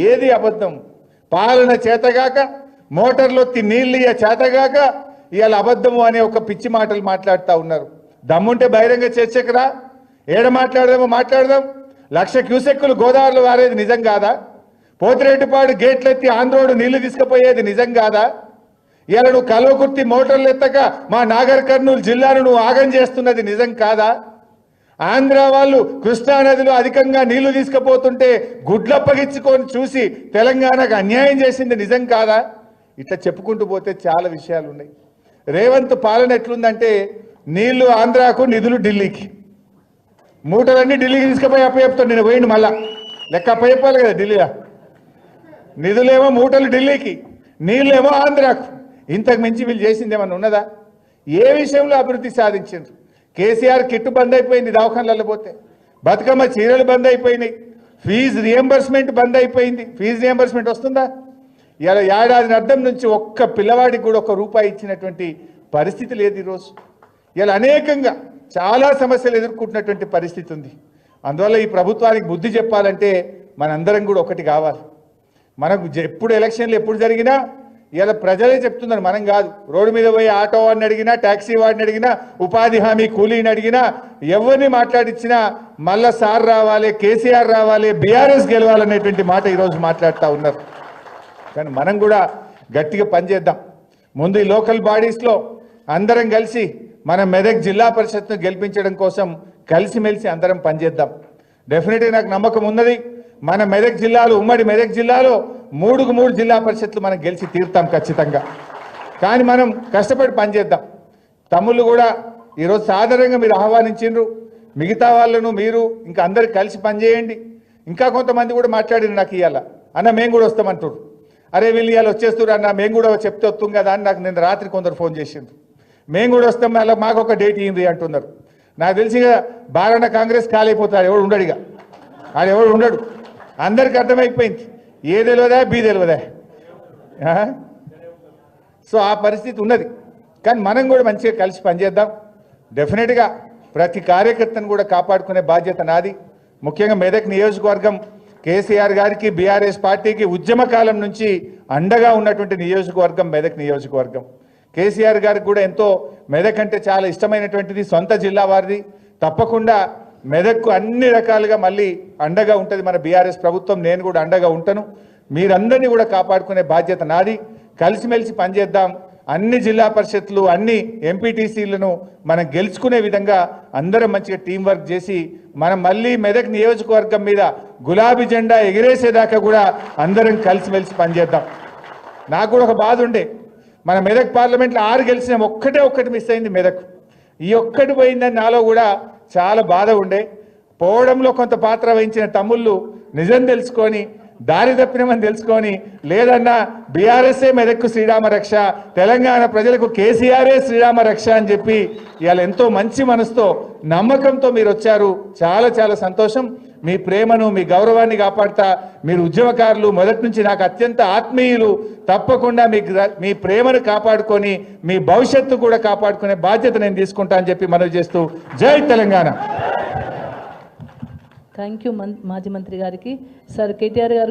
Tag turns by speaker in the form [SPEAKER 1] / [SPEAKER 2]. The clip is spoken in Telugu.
[SPEAKER 1] ఏది అబద్ధం? పాలన చేతగాక మోటార్లో నీళ్ళియ చేతగాక ఇవాళ అబద్ధము అనే ఒక పిచ్చి మాటలు మాట్లాడుతూ ఉన్నారు. దమ్ముంటే బహిరంగ చర్చకు రా, ఏడ మాట్లాడదామో మాట్లాడదాం. 1,00,000 క్యూసెక్కులు గోదావరిలో వారేది నిజం కాదా? పోతిరెడ్డిపాడు గేట్లెత్తి ఆంధ్రోడు నీళ్లు తీసుకుపోయేది నిజం కాదా? ఇలా నువ్వు కల్వకుర్తి మోటార్లు ఎత్తక మా నాగర్ కర్నూలు జిల్లాను నువ్వు ఆగం చేస్తున్నది నిజం కాదా? ఆంధ్ర వాళ్ళు కృష్ణానదిలో అధికంగా నీళ్లు తీసుకుపోతుంటే గుడ్లప్పగించుకొని చూసి తెలంగాణకు అన్యాయం చేసింది నిజం కాదా? ఇట్లా చెప్పుకుంటూ పోతే చాలా విషయాలు ఉన్నాయి. రేవంత్ పాలన ఎట్లుందంటే నీళ్లు ఆంధ్రాకు, నిధులు ఢిల్లీకి. మూటలన్నీ ఢిల్లీకి తీసుకుపోయి అప్పచెప్తాడు. నేను పోయిండు మళ్ళా లెక్క అప్పచెప్పాలి కదా ఢిల్లీలో. నిధులేమో మూటలు ఢిల్లీకి, నీళ్ళేమో ఆంధ్రాకు. ఇంతకు మించి వీళ్ళు చేసింది ఏమన్నా ఉన్నదా? ఏ విషయంలో అభివృద్ధి సాధించారు? కేసీఆర్ కిట్టు బంద్ అయిపోయింది, దవాఖానలలో పోతే బతుకమ్మ చీరలు బంద్ అయిపోయినాయి, ఫీజు రియంబర్స్మెంట్ బంద్ అయిపోయింది. ఫీజు రియంబర్స్మెంట్ వస్తుందా? ఇలా ఏడాది అర్థం నుంచి ఒక్క పిల్లవాడికి కూడా ₹1 ఇచ్చినటువంటి పరిస్థితి లేదు ఈరోజు. ఇలా అనేకంగా చాలా సమస్యలు ఎదుర్కొంటున్నటువంటి పరిస్థితి ఉంది. అందువల్ల ఈ ప్రభుత్వానికి బుద్ధి చెప్పాలంటే మనందరం కూడా ఒకటి కావాలి. మనకు ఎప్పుడు ఎలక్షన్లు ఎప్పుడు జరిగినా ఇలా ప్రజలే చెప్తున్నారు, మనం కాదు. రోడ్డు మీద పోయి ఆటో వాడిని అడిగినా, ట్యాక్సీ వాడిని అడిగినా, ఉపాధి హామీ కూలీని అడిగినా, ఎవరిని మాట్లాడించినా మళ్ళా సార్ రావాలి, కేసీఆర్ రావాలి, బీఆర్ఎస్ గెలవాలనేటువంటి మాట ఈరోజు మాట్లాడుతూ ఉన్నారు. కానీ మనం కూడా గట్టిగా పనిచేద్దాం. ముందు ఈ లోకల్ బాడీస్లో అందరం కలిసి మన మెదక్ జిల్లా పరిషత్ను గెలిపించడం కోసం కలిసిమెలిసి అందరం పనిచేద్దాం. డెఫినెట్గా నాకు నమ్మకం ఉన్నది, మన మెదక్ జిల్లాలో, ఉమ్మడి మెదక్ జిల్లాలో 3 జిల్లా పరిషత్లు మనం గెలిచి తీరుతాం ఖచ్చితంగా. కానీ మనం కష్టపడి పనిచేద్దాం. తమ్ముళ్ళు కూడా ఈరోజు సాధారణంగా మీరు ఆహ్వానించిండ్రు, మిగతా వాళ్ళను మీరు ఇంకా అందరు కలిసి పనిచేయండి. ఇంకా కొంతమంది కూడా మాట్లాడిన నాకు ఇవాళ, అన్న మేము కూడా వస్తామంటారు. అరే వీళ్ళు ఇవాళ వచ్చేస్తారు అన్న, మేము కూడా చెప్తే వస్తాం కదా అని నాకు నిన్న రాత్రి కొందరు ఫోన్ చేసిండ్రు. మేము కూడా వస్తాం, మళ్ళీ మాకు ఒక డేట్ ఇయ్యండి అంటున్నారు. నాకు తెలిసి బాలన్న కాంగ్రెస్ కాలైపోతాడు, ఎవడు ఉండడుగా, ఆడెవడు ఉండడు. అందరికి అర్థమైపోయింది, ఏ తెలియదా బీ తెలియదా. సో ఆ పరిస్థితి ఉన్నది. కానీ మనం కూడా మంచిగా కలిసి పనిచేద్దాం. డెఫినెట్గా ప్రతి కార్యకర్తను కూడా కాపాడుకునే బాధ్యత నాది. ముఖ్యంగా మెదక్ నియోజకవర్గం కేసీఆర్ గారికి, బీఆర్ఎస్ పార్టీకి ఉద్యమకాలం నుంచి అండగా ఉన్నటువంటి నియోజకవర్గం మెదక్ నియోజకవర్గం. కేసీఆర్ గారికి కూడా ఎంతో మెదక్ అంటే చాలా ఇష్టమైనటువంటిది, సొంత జిల్లా వారిది. తప్పకుండా మెదక్కు అన్ని రకాలుగా మళ్ళీ అండగా ఉంటుంది మన బీఆర్ఎస్ ప్రభుత్వం. నేను కూడా అండగా ఉంటాను. మీరందరినీ కూడా కాపాడుకునే బాధ్యత నాది. కలిసిమెలిసి పనిచేద్దాం. అన్ని జిల్లా పరిషత్లు, అన్ని ఎంపీటీసీలను మనం గెలుచుకునే విధంగా అందరం మంచిగా టీం వర్క్ చేసి మనం మళ్ళీ మెదక్ నియోజకవర్గం మీద గులాబీ జెండా ఎగిరేసేదాకా కూడా అందరం కలిసిమెలిసి పనిచేద్దాం. నాకు కూడా ఒక బాధ ఉండే, మన మెదక్ పార్లమెంట్లో 6 గెలిచినాం, ఒక్కటి మిస్ అయింది మెదక్. ఈ ఒక్కటి పోయిందని నాలో కూడా చాలా బాధ ఉండే. పోవడంలో కొంత పాత్ర వహించిన తమ్ముళ్ళు నిజం తెలుసుకొని, దారి తప్పినమని తెలుసుకొని, లేదన్నా బీఆర్ఎస్ఏ మెదక్కు శ్రీరామ రక్ష, తెలంగాణ ప్రజలకు కేసీఆర్ఏ శ్రీరామ రక్ష అని చెప్పి ఇవాళ ఎంతో మంచి మనసుతో, నమ్మకంతో మీరు వచ్చారు. చాలా చాలా సంతోషం. మీ ప్రేమను, మీ గౌరవాన్ని కాపాడుతా. మీరు ఉద్యమకారులు, మొదటి నుంచి నాకు అత్యంత ఆత్మీయులు. తప్పకుండా మీ ప్రేమను కాపాడుకొని మీ భవిష్యత్తు కూడా కాపాడుకునే బాధ్యత నేను తీసుకుంటా అని చెప్పి మనవి చేస్తూ జై తెలంగాణ.
[SPEAKER 2] థ్యాంక్ యూ మాజీ మంత్రి గారికి. సార్ కేటీఆర్ గారు